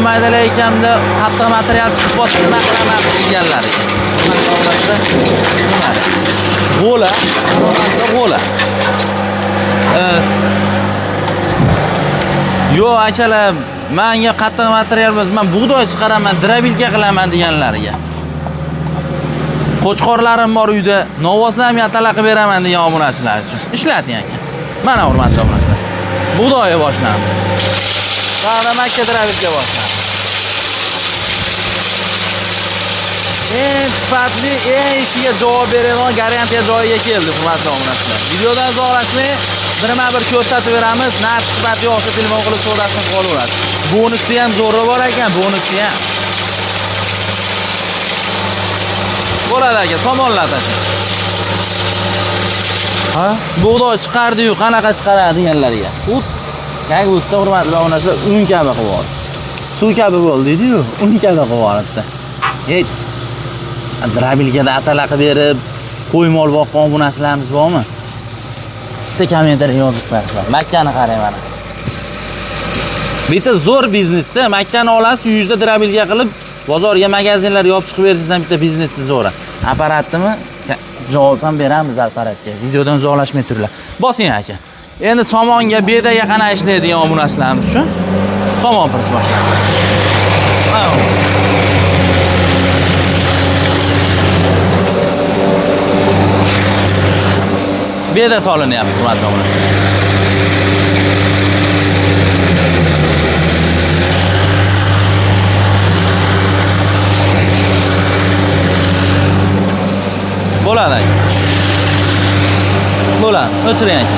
maydalayotganda qattiq material chiqib qolsa nima qilaman deganlariga. Bo'la, bo'la. Yo, akalar, menga qattiq material emas, men bug'doy chiqaraman, drabilka qilaman deganlariga. Qo'chqorlarim bor uyda, novvoslarni atalaqa beraman degan obunachilar uchun. Ishlating aka. Mana hurmatli obunachilar. Bug'doyi boshlandi. Mana Makka drabilka boshlandi. Sifatli, ishiga javob beradigan garantiya joyiga keldi, hurmatli obunachilar. Videodan uzoqlashmay, birma-bir ko'rsatib beramiz. Narx sifati yo'qsa telefon qilib so'rashni qolaveradi. Bonusi ham zo'rra bor ekan, bonusi ham. Bo'ladi aka, tomonlatachi. Ha? Bug'doy chiqardi-yu, qanaqa chiqaradi deganlarga. Kang usta hurmatli obunachilar, un kabi qilib oldi. Suv kabi bo'ldi deydi-yu, un kabi qilib oldi. Hech drabilkada atalaqa berib, qo'y mol boqqan obunachilarimiz bormi? Bitta kommentariy yozib qo'yasizlar. Makkani qarang mana. Bitta zo'r biznesda Makkani olasiz, yuzda drabilka qilib, bozorga, magazinlarga olib chiqib bersangiz ham bitta biznesni zo'ra. Apparatimi? Javob ham beramiz apparatga. Videodan uzoqlashmay turinglar. Bosing aka. Endi somonga, bedaga qana ishlaydigan obunachilarimiz uchun somon purs boshlandi. Beda solinyapti, hurmatli obunachilar. Bo'ladi aka. Bo'ladi, o'chiring aka.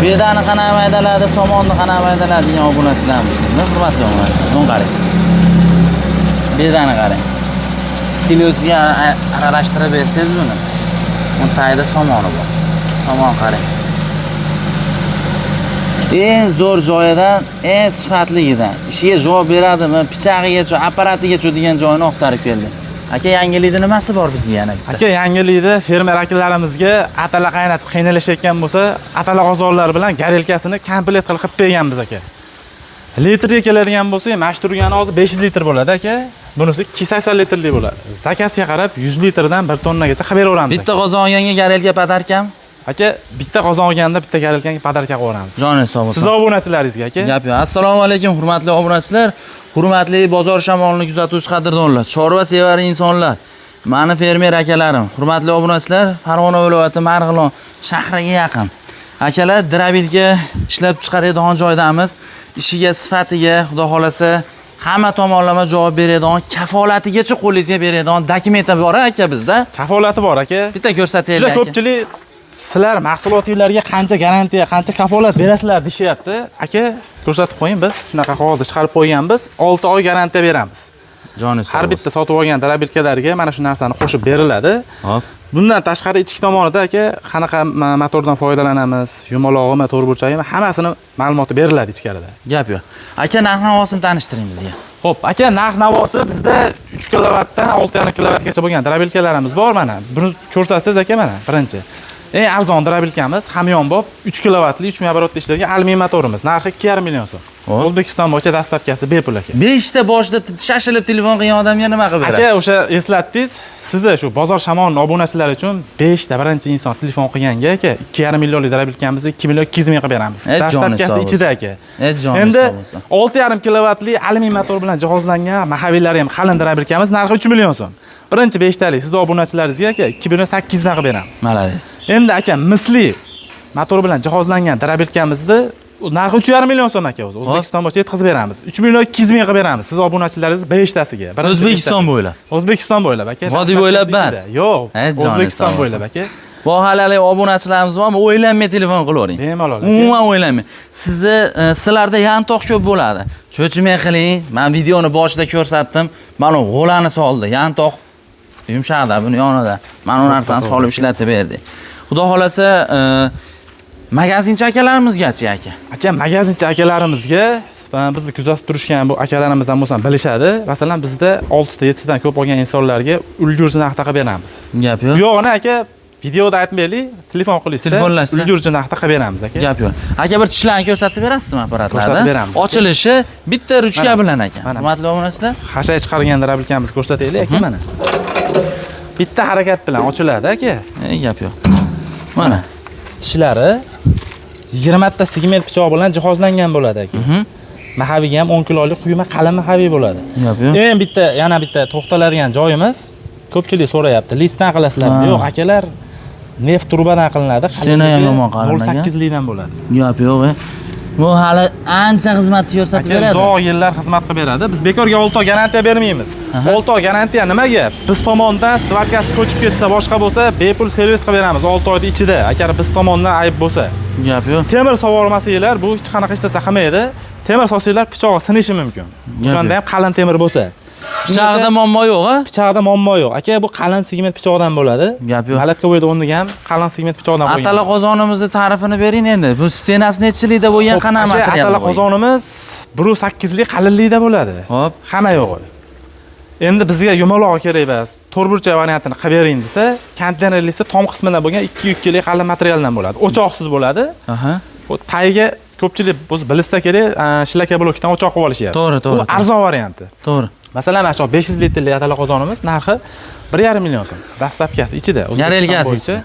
Bedani qanaqa maydaladi, somonni qanaqa maydaladi degan obunachilarimiz. Hurmatli obunachilar, buni qarang. Bedani qarang. Stilosiga aralashtirib bersangiz buni. Bu tayda somoni bor. Somon qarang. Eng zo'r joyidan, eng sifatligidan, ishiga javob beradimi, pichog'igacha, apparatigacha degan joyini oqtarib keldi. Aka, yangilikda nimasi bor bizga yana bitta? Aka, yangilikda fermer akalarimizga atala qaynatib qiynalishayotgan bo'lsa, atala g'ozonlar bilan garelkasini komplet qilib berganmiz aka. Litrga keladigan bo'lsa, mash turgani hozir 500 litr bo'ladi aka. Bunisi 280 litrlik bo'ladi. Zakasiga qarab 100 litrdan 1 tonnagacha qilib beraveramiz. Bitta qozon olganga garelka padarkam? Aka, bitta qozon olganda bitta garelkaga padarka qo'yamiz. Joni sog' bo'lsin. Siz obunachilaringizga aka. Gap yo'q. Assalomu alaykum, hurmatli obunachilar. Hurmatli bozor shamolini kuzatuvchi qadrdonlar, chorva sevar insonlar, meni fermer akalarim, hurmatli obunachilar, Farg'ona viloyati Marg'ilon shahriga yaqin. Akalar, drabilka ishlab chiqaradigan joydamiz. Ishiga, sifatiga, xudo xolasa, hamma tomonlama javob beradigan, kafolatigacha qo'lingizga beradigan dokumenti bor aka bizda. Kafolati bor aka. Bitta ko'rsataylik aka. Juda ko'pchilik sizlar mahsulotinglarga qancha garantiya, qancha kafolat berasizlar deyapti. Aka, ko'rsatib qo'ying, biz shunaqa qog'ozda chiqarib qo'yganmiz. 6 oy garantiya beramiz. Joni sog' bo'lsin. Har bitta sotib olgan drabilkalarga mana shu narsani qo'shib beriladi. Hop. Bundan tashqari ichki tomonida aka, qanaqa motordan foydalanamiz, yumaloqmi, to'rtburchagimi, hammasini ma'lumoti beriladi ichkarida. Gap yo'q. Aka, narx-navosini tanishtiring bizga. Xo'p, aka, narx-navosi bizda 3 kilovatdan 6,5 kilovatgacha bo'lgan drabilkalarimiz bor mana. Buni ko'rsatsangiz aka mana, birinchi. Eng arzon drabilkamiz hamyonbop 3 kilovatli 3 megabarodda ishlaydigan alyumin motorimiz. Narxi 2,5 million so'm. O'zbekiston bo'yicha dastavkasi bepul aka. 5 ta boshida shashilib telefon qilgan odamga nima qilib beradi? Aka, o'sha eslatdingiz. Sizni shu bozor shamolini obunachilari uchun 5 ta birinchi inson telefon qilganga aka 2,5 millionlik drabilkamizni 2 million 200 ming qilib beramiz. Dastavkasi ichida aka. Endi 6,5 kilovatli alyumin motor bilan jihozlangan mahaviylari ham qalin drabilkamiz narxi 3 million so'm. Birinchi 5 talik siz obunachilaringizga aka 2,8 dan qilib beramiz. Malades. Endi aka, misli motor bilan jihozlangan drabilkamizni narxi 3,5 million so'm aka o'zi. O'zbekiston bo'yicha yetkazib beramiz. 3 million 200 ming qilib beramiz. Siz obunachilaringiz 5 tasiga. O'zbekiston bo'ylab. O'zbekiston bo'ylab aka. Vodiy bo'ylab emas. Yo'q. O'zbekiston bo'ylab aka. Bu halali obunachilarimiz bormi? O'ylanmay telefon qilavering. Bemalol aka. Umuman o'ylanmay. Sizlarda yantoq ko'p bo'ladi. Cho'chimay qiling. Men videoni boshida ko'rsatdim. Mana g'olani soldi. Yantoq yumshaqda buni yonida. Mana bu narsani solib ishlatib berdik. Xudo xolasa magazinchi akalarimizgachi aka. Aka, magazinchi akalarimizga bizni kuzatib turishgan bu akalarimizdan bo'lsa bilishadi. Masalan, bizda 6 ta 7 dan ko'p olgan insonlarga ulgurji narxda qilib beramiz. Gap yo'q. Yo'g'ini aka, videoda aytmaylik, telefon qilishsa, Telefonlashsa. ulgurji narxda qilib beramiz aka. Gap yo'q. Aka bir tishlarni ko'rsatib berasizmi apparatlarda? Ko'rsatib beramiz. Ochilishi bitta ruchka bilan ekan. Mana. Hurmatli obunachilar. Hashay chiqargan drabilkamizni ko'rsataylik aka mana. Bitta harakat bilan ochiladi aka. Gap yo'q. Mana. Tishlari 20 ta segment pichoq bilan jihozlangan bo'ladi aka. Mahaviga ham 10 kilolik quyma qalin mahaviy bo'ladi. Gap yo'q. Yana bitta to'xtaladigan joyimiz, ko'pchilik so'rayapti. Listdan qilasizlarmi? Yo'q, akalar. Neft turbadan qilinadi. Stena ham yomon qalin ekan. 08 likdan bo'ladi. Gap yo'q. Bu hali ancha xizmat ko'rsatib beradi. Uzoq yillar xizmat qilib beradi. Biz bekorga 6 oy garantiya bermaymiz. 6 oy garantiya nimaga? Biz tomonidan svarkasi ko'chib ketsa, boshqa bo'lsa, bepul servis qilib beramiz 6 oyning ichida. Agar biz tomonidan ayb bo'lsa. Gap yo'q. Temir sovurmasanglar, bu hech qanaqa hech narsa qilmaydi. Temir solsanglar pichog'i sinishi mumkin. O'shanda ham qalin temir bo'lsa. Pichog'ida muammo yo'q-a? Pichoqda muammo yo'q. Aka, bu qalin segment pichoqdan bo'ladi. Gap yo'q. Malatka bo'yida o'rniga ham qalin segment pichoqdan qo'ygan. Atala qozonimizni ta'rifini bering endi. Bu stenasi nechilikda bo'lgan qanaqa material? Atala qozonimiz 1.8 lik qalinlikda bo'ladi. Hop. Hamma yo'g'i. Endi bizga yumaloq kerak emas. To'rtburchak variantini qilib bering desa, konteynerlikda tom qismidan bo'lgan 2 lik qalin materialdan bo'ladi. O'choqsiz bo'ladi. Aha. Bu tagiga ko'pchilik biz bilsa kerak, shlaka blokdan o'choq qilib olishyapti. To'g'ri. Bu arzon varianti. To'g'ri. Masalan, mana shu 500 litrli atala qozonimiz narxi 1,5 million so'm. Dastlabkasi ichida. Garelkasi ichida.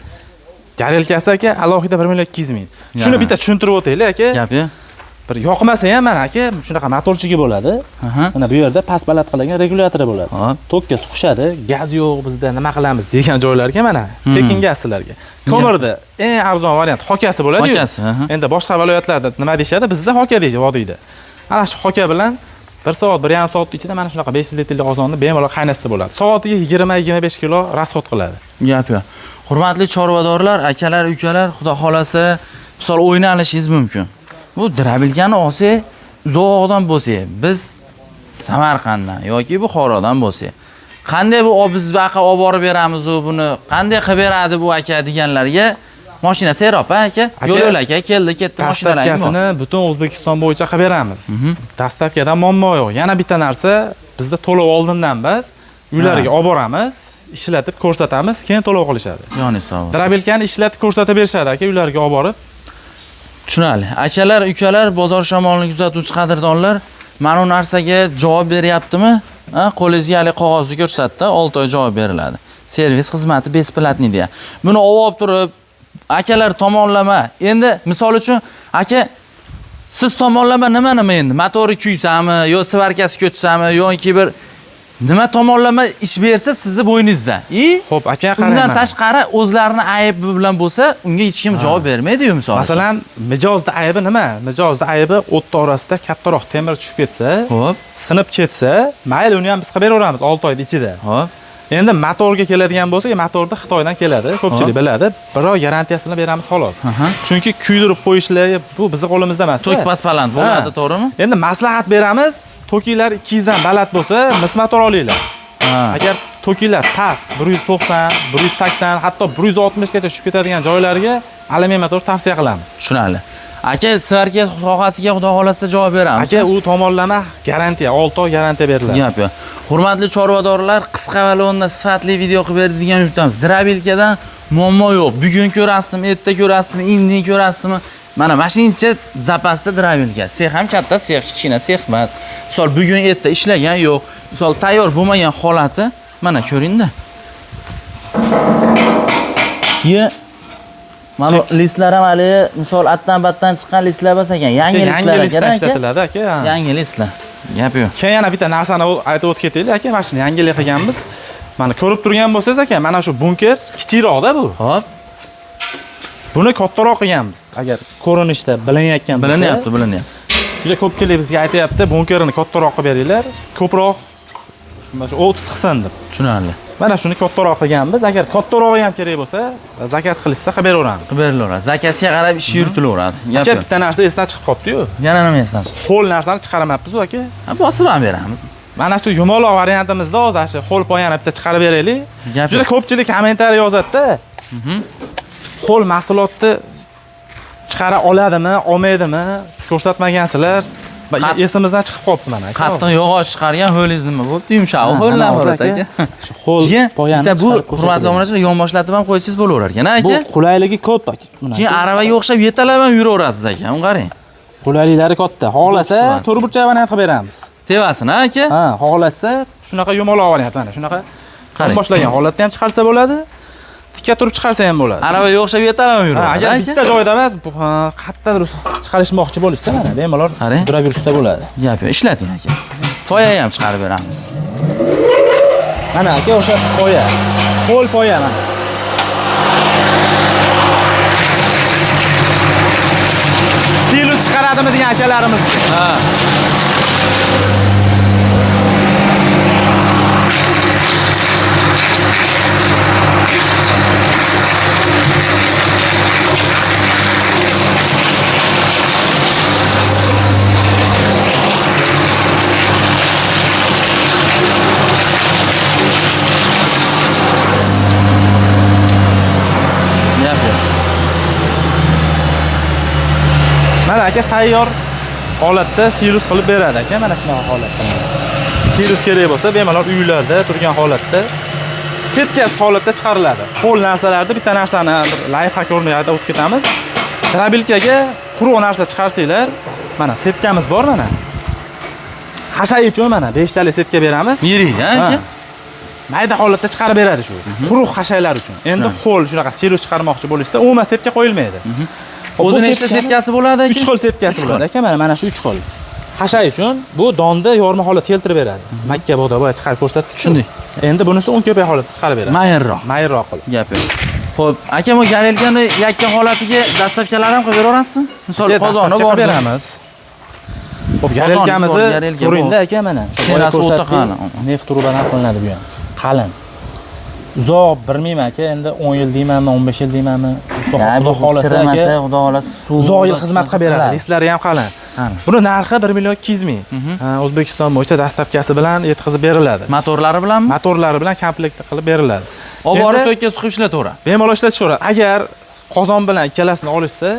Garelkasi aka alohida 1,200,000. Shuni bitta tushuntirib o'taylik aka. Gap yo'q. Bir yoqmasa ham mana aka, shunaqa motorchigi bo'ladi. Mana bu yerda past baland qilgan regulyatori bo'ladi. Tokka suqishadi, gaz yo'q bizda, nima qilamiz degan joylarga mana tekin gaz sizlarga. Ko'mirda eng arzon variant hokasi bo'ladi-yu. Hokasi, Endi boshqa viloyatlarda nima deyshadi? Bizda hoka deydi vodiyda. Ana shu hoka bilan 1 soat, 1,5 soat ichida mana shunaqa 500 litrli qozonni bemalol qaynatsa bo'ladi. Soatiga 20-25 kilo rasxod qiladi. Gap yo'q. Hurmatli chorvadorlar, akalar, ukalar, xudo xolasa, misol o'ynalishingiz mumkin. Bu drabilkani olsak, uzoqdan bo'lsa, biz Samarqanddan yoki Buxorodan bo'lsa, qanday bu biz baqa olib borib beramiz u buni, qanday qilib beradi bu aka deganlarga mashina serob aka, yo'l aka keldi ketdi mashinalar. Dastavkasini butun O'zbekiston bo'yicha qilib beramiz. Dastavkadan muammo yo'q. Yana bitta narsa, bizda to'lov oldindan biz uylariga olib boramiz, ishlatib ko'rsatamiz, keyin to'lov qilishadi. Yoni sog'. Drabilkani ishlatib ko'rsatib berishadi aka, uylariga olib borib. Tushunali. Akalar, ukalar, bozor shamolini kuzatuvchi qadrdonlar, mana bu narsaga javob beryaptimi? Qo'lingizga hali qog'ozni ko'rsatdi, 6 oy javob beriladi. Servis xizmati besplatni deya. Buni olib turib, akalar tomonlama. Endi misol uchun, aka siz tomonlama nima endi? Motori kuysami, yo svarkasi ko'chsami, yoki bir nima tomonlama ish bersa sizni bo'yningizda. Xo'p, aka qarang. Undan tashqari o'zlarini aybi bilan bo'lsa, unga hech kim javob bermaydi-yu misol. Masalan, mijozda aybi nima? Mijozda aybi o'tda orasida kattaroq temir tushib ketsa, xo'p, sinib ketsa, mayli uni ham biz qilib beraveramiz 6 oy ichida. Xo'p. Endi motorga keladigan bo'lsa, motorda Xitoydan keladi, ko'pchilik biladi. Biroq garantiyasi bilan beramiz xolos. Chunki kuydirib qo'yishlari bu bizning qo'limizda emas. Tok pas-baland bo'ladi, to'g'rimi? Endi maslahat beramiz, tokinglar 200 dan baland bo'lsa, mis motor olinglar. Agar tokinglar past 190, 180, hatto 160 gacha tushib ketadigan joylarga alyumin motor tavsiya qilamiz. Tushunali. Aka, sizlarga sohasiga xudo xolasa javob beramiz. Aka, u tomonlama garantiya, 6 oy garantiya beriladi. Gap yo'q. Hurmatli chorvadorlar, qisqa va lo'nda sifatli video qilib beradigan yurtamiz. Drabilkadan muammo yo'q. Bugun ko'rasizmi, erta ko'rasizmi, indin ko'rasizmi? Mana mashincha zapasda drabilka. Sex ham katta, sex kichkina sex emas. Misol bugun erta ishlagan yo'q. Misol tayyor bo'lmagan holati mana ko'ring-da. Mana listlar ham hali misol attan-battan chiqqan listlar emas ekan, yangi listlar ishlatiladi aka. Yangi listlar. Gap yo'q. Keyin yana bitta narsani aytib o'tib ketaylik aka, mashina yangilik qilganmiz. Mana ko'rib turgan bo'lsangiz aka, mana shu bunker kichikroqda bu. Xo'p. Buni kattaroq qilganmiz. Agar ko'rinishda bilinayotgan bo'lsa. Bilinyapti. Juda ko'pchilik bizga aytayapti, bunkerini kattaroq qilib beringlar, ko'proq mana shu 30 qilsin deb. Tushunarli. Mana shuni kattaroq qilganmiz. Agar kattarog'i ham kerak bo'lsa, zakaz qilishsa qilib beraveramiz. Qilib beraveramiz. Zakazga qarab ish yuritilaveradi. Aka, bitta narsa esdan chiqib qolibdi-yu. Yana nima esdan chiqdi? Ho'l narsani chiqarmayapmiz aka. Bosib ham beramiz. Mana shu yumaloq variantimizda hozir shu ho'l poyani bitta chiqarib beraylik. Juda ko'pchilik kommentariy yozadi-da. Ho'l mahsulotni chiqara oladimi, olmaydimi? Ko'rsatmagansizlar. esimizdan chiqib qolibdi mana aka. Qattiq yog'och chiqargan ho'lingiz nima bo'libdi? Yumshoq ho'llar bor aka. Shu ho'l poyani bitta bu hurmatli obunachilar yonboshlatib ham qo'ysangiz bo'laverar ekan aka. Bu qulayligi ko'p aka. Keyin aravaga o'xshab yetalab ham yuraverasiz aka. Uni qarang. Qulayliklari katta. Xohlasa turburchavani ham qilib beramiz. Tevasini aka. Ha, xohlasa shunaqa yumaloq olyapti mana shunaqa. Qarang. Boshlagan holatda ham chiqarsa bo'ladi. Tikka turib chiqarsa ham bo'ladi. Aravaga o'xshab yetalab ham yuraveradi. Agar bitta joyda emas, qayerdadir chiqarishmoqchi bo'lsa mana bemalol sudrab yursa bo'ladi. Gap yo'q, ishlating aka. Poya ham chiqarib beramiz. Mana aka o'sha poya. Qo'l poya mana. Stilus chiqaradimi degan akalarimiz. Ha. Mana aka tayyor holatda sirus qilib beradi aka, mana shunaqa holatda. Sirus kerak bo'lsa bemalol uylarda turgan holatda setkasiz holatda chiqariladi. Qo'l narsalarni bitta narsani life hack o'rnida o'tib ketamiz. Trabilkaga quruq narsa chiqarsanglar, mana setkamiz bor mana. Hashay uchun mana 5 talik setka beramiz. Yirik aka. Mayda holatda chiqarib beradi shu. Quruq hashaylar uchun. Endi qo'l shunaqa sirus chiqarmoqchi bo'lsa, umuman setka qo'yilmaydi. O'zini nechta setkasi bo'ladi aka? 3 xil setkasi bo'ladi aka, mana shu 3 xil. Hashay uchun bu donni yorma holat keltirib beradi. Makka bog'da boya chiqarib ko'rsatdik. Shunday. Endi bunisi 10 ko'pay holatda chiqarib beradi. Mayinroq qilib. Gap yo'q. Xo'p, aka bu garelkani yakka holatiga dastavkalar ham qilib berasizmi? Misol qozoni bor beramiz. Xo'p, garelkamizni ko'ringda aka mana. Serasi o'ta qalin. Neft trubadan qilinadi bu ham. Qalin. Uzoq bilmayman aka, endi 10 yil deymanmi, 15 yil deymanmi? Xudo xolasa aka, xudo xolasa uzoq yil xizmat qilib beradi. Listlari ham qalin. Buni narxi 1 million 200 ming. O'zbekiston bo'yicha dastavkasi bilan yetkazib beriladi. Motorlari bilanmi? Motorlari bilan komplekt qilib beriladi. Olib borib to'kka suqib ishlataveradi. Bemalol ishlataveradi. Agar qozon bilan ikkalasini olishsa,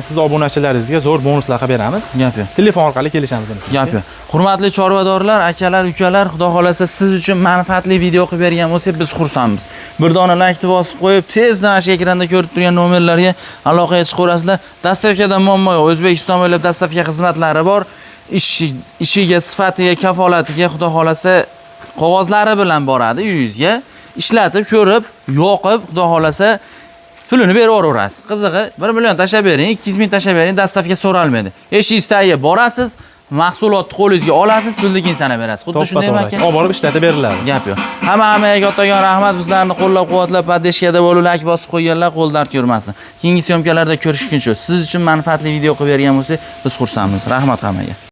siz obunachilaringizga zo'r bonuslar qilib beramiz. Gap yo'q. Telefon orqali kelishamiz. Gap yo'q. Hurmatli chorvadorlar, akalar, ukalar, xudo xolasa siz uchun manfaatli video qilib bergan bo'lsak, biz xursandmiz. Bir dona like bosib qo'yib, tezda mana shu ekranda ko'rib turgan nomerlarga aloqaga chiqaverasizlar. Dastavkadan muammo yo'q. O'zbekiston bo'ylab dastavka xizmatlari bor. Ishiga, sifatiga, kafolatiga xudo xolasa qog'ozlari bilan boradi uyingizga. Ishlatib, ko'rib, yoqib, xudo xolasa pulini berib yuborasiz. Qizig'i 1 million tashab bering, 200 ming tashab bering, dastavka so'ralmaydi. Eshingiz tagiga borasiz, mahsulotni qo'lingizga olasiz, pulni keyin sanab berasiz. Xuddi shundaymi aka? Olib borib ishlatib beriladi. Gap yo'q. Hammaga kattagon rahmat, bizlarni qo'llab-quvvatlab, podeshkada bo'lib like bosib qo'yganlar qo'l dard ko'rmasin. Keyingi syomkalarda ko'rishguncha siz uchun manfaatli video qilib bergan bo'lsak, biz xursandmiz. Rahmat hammaga.